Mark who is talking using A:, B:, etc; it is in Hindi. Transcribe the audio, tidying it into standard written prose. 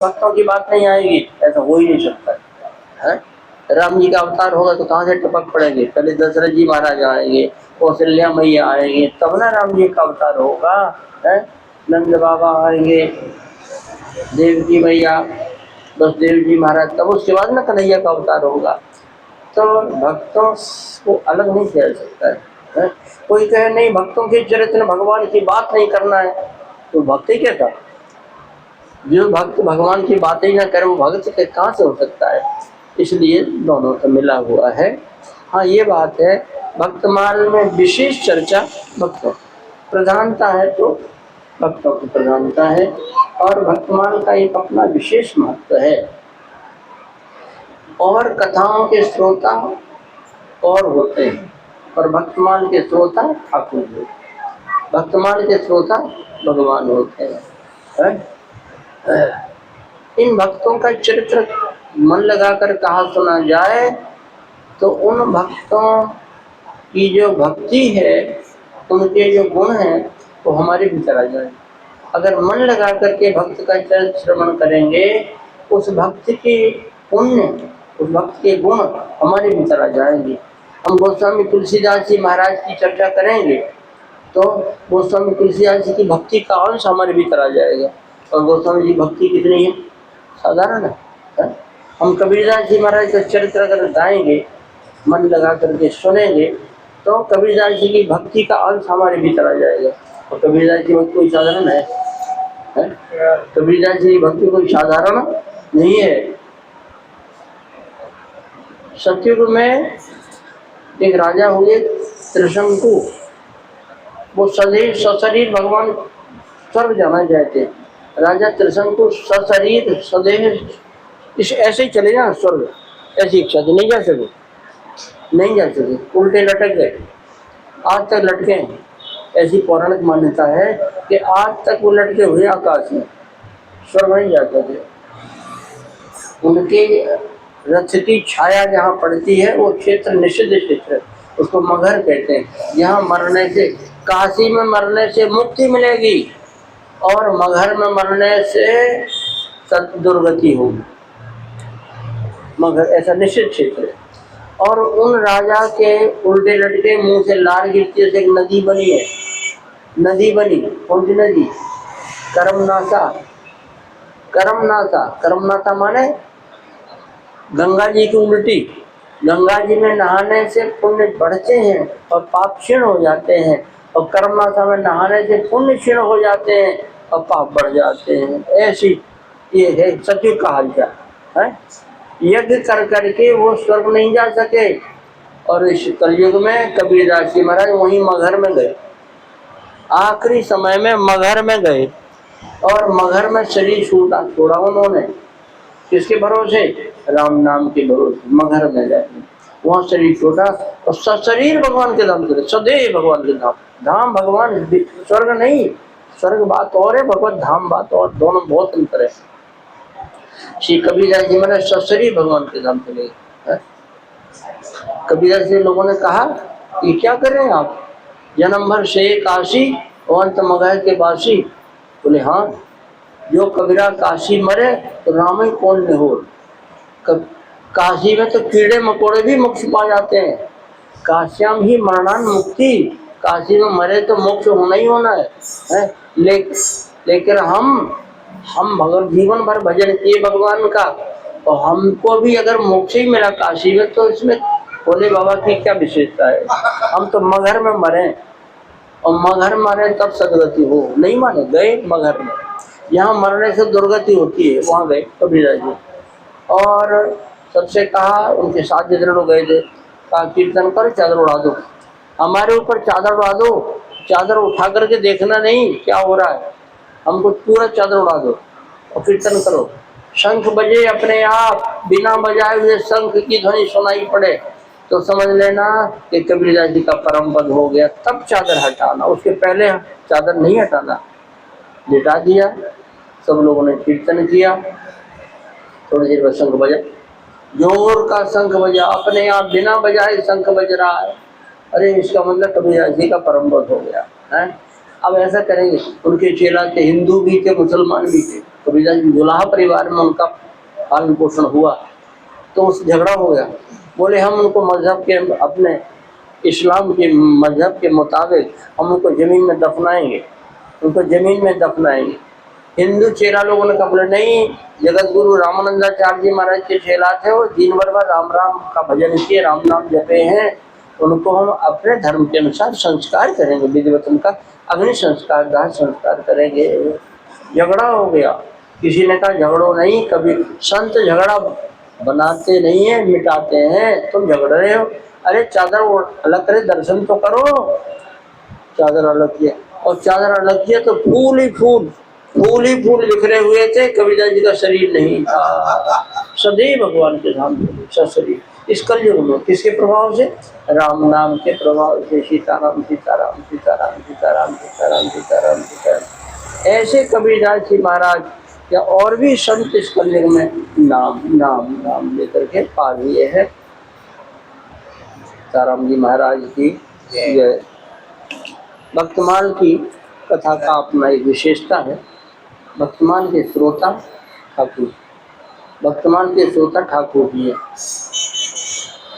A: भक्तों की बात नहीं आएगी, ऐसा हो ही नहीं सकता है। राम जी का अवतार होगा तो कहाँ से टपक पड़ेंगे? पहले दशरथ जी महाराज आएंगे, कौशल्या मैया आएंगे, तब ना राम जी का अवतार होगा। है नंद बाबा आएंगे, देवकी मैया, वसुदेव जी महाराज, तब उसके बाद ना कन्हैया का अवतार होगा। तो भक्तों को अलग नहीं किया जा सकता है। कोई कहे नहीं भक्तों के चरित्र में भगवान की बात नहीं करना है, तो भक्त ही क्या था? जो भक्त भगवान की बात ही ना करे वो भक्त के कहाँ से हो सकता है? इसलिए दोनों का मिला हुआ है। हाँ ये बात है, भक्तमाल में विशेष चर्चा भक्तों प्रधानता है, तो भक्तों की प्रधानता है और भक्तमाल का एक अपना विशेष महत्व है। और कथाओं के श्रोता और होते हैं और भक्तमाल के श्रोता ठाकुर होते हैं, भक्तमाल के श्रोता भगवान होते हैं। इन भक्तों का चरित्र मन लगाकर कहा सुना जाए तो उन भक्तों की जो भक्ति है, उनके जो गुण हैं वो हमारे भीतर आ जाए। अगर मन लगा करके भक्त का चरित्र श्रवण करेंगे, उस भक्त के पुण्य, उस भक्त के गुण हमारे भीतर आ जाएंगे। हम गोस्वामी तुलसीदास जी महाराज की चर्चा करेंगे तो गोस्वामी तुलसीदास जी की भक्ति का अंश हमारे भीतर आ जाएगा। और गोस्वामी जी भक्ति कितनी है, साधारण है। हम कबीरदास जी महाराज का चरित्र अगर गाएंगे, मन लगा करके सुनेंगे, तो कबीरदास जी की भक्ति का अंश हमारे भीतर आ जाएगा। और कबीरदास जी भक्ति कोई साधारण है? कबीरदास जी की भक्ति कोई साधारण नहीं है। सतयुग में एक राजा हुए त्रिशंकु, वो सदैव सशरीर भगवान स्वर्ग जाना चाहते। राजा त्रिशंकु सशरीर सदैव इस ऐसे ही चले जाए स्वर्ग, ऐसी इच्छा थी, नहीं जा सके, नहीं जा सके, उल्टे लटक गए, आज तक लटके हैं। ऐसी पौराणिक मान्यता है कि आज तक वो लटके हुए आकाश में, स्वर्ग नहीं जा सके। उनके रथ की छाया जहाँ पड़ती है वो क्षेत्र निषिद्ध क्षेत्र है, उसको मगहर कहते हैं। यहाँ मरने से, काशी में मरने से मुक्ति मिलेगी और मगहर में मरने से दुर्गति होगी। मगर ऐसा निश्चित क्षेत्र है। और उन राजा के उल्टे लटके मुंह से लार गिरती है, एक नदी बनी है, नदी बनी, कौन सी नदी? करमनासा। करमनासा, करमनासा माने गंगा जी की उल्टी। गंगा जी में नहाने से पुण्य बढ़ते हैं और पाप क्षीण हो जाते हैं, और करमनासा में नहाने से पुण्य क्षीण हो जाते हैं और पाप बढ़ जाते हैं। ऐसी ये है सतयुग का हालचाल है। यज्ञ कर करके वो स्वर्ग नहीं जा सके, और इस कलयुग में कबीरदास जी महाराज वहीं मगहर में गए, आखिरी समय में मगहर में गए, और मगहर में शरीर छोड़ा उन्होंने। किसके भरोसे? राम नाम के भरोसे मगहर में गए, वहाँ शरीर छोड़ा और सशरीर भगवान के धाम चले, सदैव भगवान के धाम। धाम भगवान, स्वर्ग नहीं, स्वर्ग बात और है, भगवत धाम बात और, दोनों बहुत अंतर है। श्री कबीरदास जी महाराज सशरीर भगवान के धाम चले गए। कबीरदास जी लोगों ने कहा ये क्या कर रहे हैं आप, जन्म भर से काशी और अंत मगहर के बासी। बोले हाँ, जो कबीरा काशी मरे तो राम ही कौन ने हो। काशी में तो कीड़े मकोड़े भी मोक्ष पा जाते हैं, काश्याम ही मरणान मुक्ति, काशी में मरे तो मोक्ष होना ही होना है। लेकिन हम भगवान जीवन भर भजन किए भगवान का, और हमको भी अगर मोक्ष ही मिला काशी में, तो इसमें भोले बाबा की क्या विशेषता है? हम तो मगहर में मरे, और मगहर मरे तब सदगति हो, नहीं माने गए मगहर में। यहाँ मरने से दुर्गति होती है, वहाँ गए कबीरदास जी। और सबसे कहा, उनके साथ जितने लोग गए थे, कहा कीर्तन कर, चादर उड़ा दो, हमारे ऊपर चादर उड़ा दो, चादर उठा करके देखना नहीं क्या हो रहा है, हमको पूरा चादर उड़ा दो और कीर्तन करो। शंख बजे अपने आप, बिना बजाए हुए शंख की ध्वनि सुनाई पड़े तो समझ लेना कि कबीरदास जी का परम पद हो गया। तब चादर हटाना, उसके पहले चादर नहीं हटाना। लिटा दिया, सब लोगों ने कीर्तन किया, थोड़ी देर बाद शंख बजा, जोर का शंख बजा, अपने आप बिना बजाए शंख बज रहा है। अरे इसका मतलब कबीरदास जी का परम पद हो गया है। अब ऐसा करेंगे, उनके चेला थे, हिंदू भी थे, मुसलमान भी थे, कबीरदास जी दुल्हा परिवार में उनका पालन पोषण हुआ, तो उस झगड़ा हो गया। बोले हम उनको मजहब के, अपने इस्लाम के मजहब के मुताबिक हम उनको ज़मीन में दफनाएंगे, उनको ज़मीन में दफनाएंगे। हिंदू चेला लोगों ने कहा, बोले नहीं, जगत गुरु रामानंदाचार्य जी महाराज के चेला थे, वो दिन भर राम राम का भजन किए, राम नाम जपे हैं, उनको हम अपने धर्म के अनुसार संस्कार करेंगे, विधिवत उनका अग्नि संस्कार, दाह संस्कार करेंगे। झगड़ा हो गया। किसी ने कहा झगड़ो नहीं, कभी संत झगड़ा बनाते नहीं है, मिटाते हैं, तुम झगड़ रहे हो। अरे चादर अलग करे, दर्शन तो करो। चादर अलग किया, और चादर अलग किया तो फूल ही फूल बिखरे हुए थे, कबीरदास जी का शरीर नहीं था, सदैव भगवान के धाम में सशरीर। इस कलयुग में किसके प्रभाव से? राम नाम के प्रभाव से। सीताराम सीताराम सीताराम सीताराम सीताराम सीताराम सीताराम। ऐसे कबीरदास जी महाराज या और भी संत इस कलयुग में नाम नाम नाम लेकर के पा लिए हैं। सीताराम जी महाराज की जय। भक्तमाल की कथा का अपना एक विशेषता है। भक्तमाल के श्रोता ठाकुर, भक्तमाल के श्रोता ठाकुर जी हैं।